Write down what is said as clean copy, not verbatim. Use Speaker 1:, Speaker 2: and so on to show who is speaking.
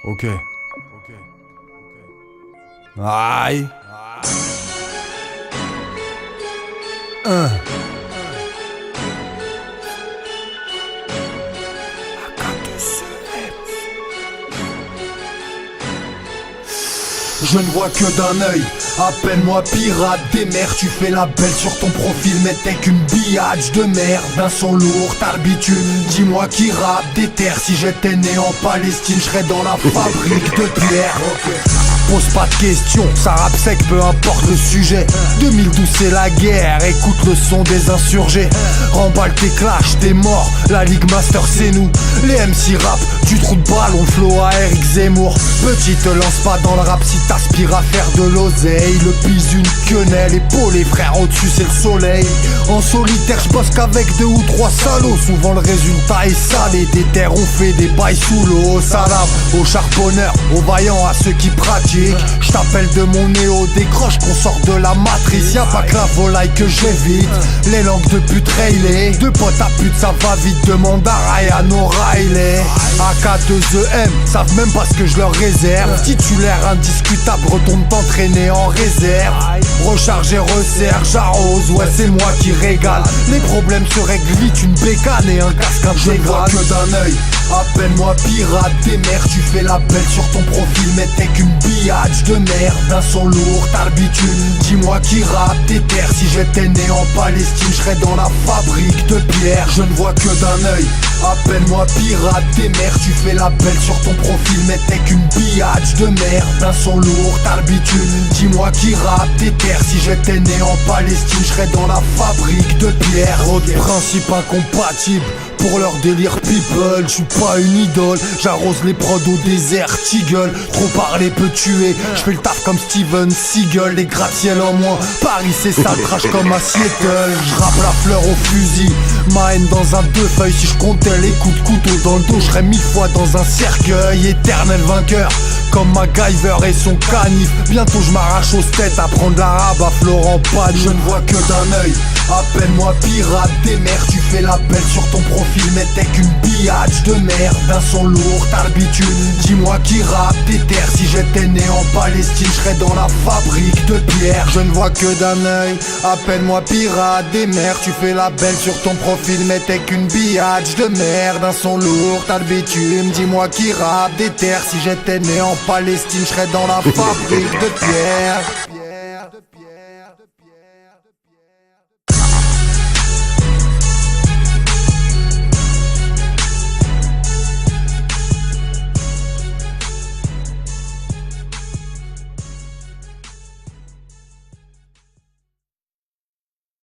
Speaker 1: Ok. Aïe. Je ne vois que d'un œil, appelle-moi pirate des mers. Tu fais la belle sur ton profil, mais t'es qu'une billage de merde. Un son lourd, t'as bitume, dis-moi qui rappe des terres. Si j'étais né en Palestine, je serais dans la fabrique de pierre. Pose pas de questions, ça rappe sec, peu importe le sujet. 2012 c'est la guerre, écoute le son des insurgés. Remballe tes clashs, t'es mort, la Ligue Master c'est nous. Les MC rap, du trou de balle, on flow à Eric Zemmour. Petit te lance pas dans le rap si t'aspires à faire de l'oseille. Le pisse une quenelle, épaulé frère, au-dessus c'est le soleil. En solitaire j'bosse qu'avec 2 ou 3 salauds. Souvent le résultat est salé, des terres on fait des bails sous l'eau. Salam aux charbonneurs, aux vaillants, à ceux qui pratiquent. Je t'appelle de mon néo, décroche qu'on sort de la matrice. Y'a pas que la volaille que j'évite, les langues de pute railées. De pote à pute ça va vite, demande à Ryan O'Reilly. AK2EM, savent même pas ce que je leur réserve. Titulaire indiscutable, retourne t'entraîner en réserve. Recharge et resserre, j'arrose, ouais c'est moi qui régale. Les problèmes se règlent vite, une bécane et un casque intégral. Je ne vois que d'un œil, appelle-moi pirate des mers. Tu fais la belle sur ton profil, mais t'es qu'une billage de merde. Un son lourd, t'as bitume, dis-moi qui rappe tes terres. Si j'étais né en Palestine, je serais dans la fabrique de pierre. Je ne vois que d'un œil, appelle-moi pirate des mers. Tu fais la belle sur ton profil, mais t'es qu'une billage de merde. Un son lourd, t'as bitume, dis-moi qui rappe tes terres. Si j'étais né en Palestine, je serais dans la fabrique de pierre. Principe incompatible pour leur délire people, je suis pas une idole. J'arrose les prods au désert, Tiggle. Trop parler peut tuer, je fais le taf comme Steven Seagal. Les gratte-ciel en moins, Paris c'est sale, trash comme à Seattle. Je rappe la fleur au fusil, ma haine dans un 2 feuilles. Si je comptais les coups de couteau dans le dos, je serais 1000 fois dans un cercueil. Éternel vainqueur, comme MacGyver et son canif. Bientôt je m'arrache aux têtes, apprendre l'arabe à Florent Pagny. Je ne vois que d'un œil, appelle-moi pirate des mers. Tu fais la belle sur ton profil, mais t'es qu'une billage de merde. Un son lourd, t'as bitume, dis-moi qui rappe tes terres. Si j'étais né en Palestine, je serais dans la fabrique de pierre. Je ne vois que d'un œil, appelle-moi pirate des mers. Tu fais la belle sur ton profil, mais t'es qu'une billage de merde. Un son lourd, t'as bitume, dis-moi qui rappe des terres. Si j'étais né en Palestine, je serais dans la fabrique de pierre.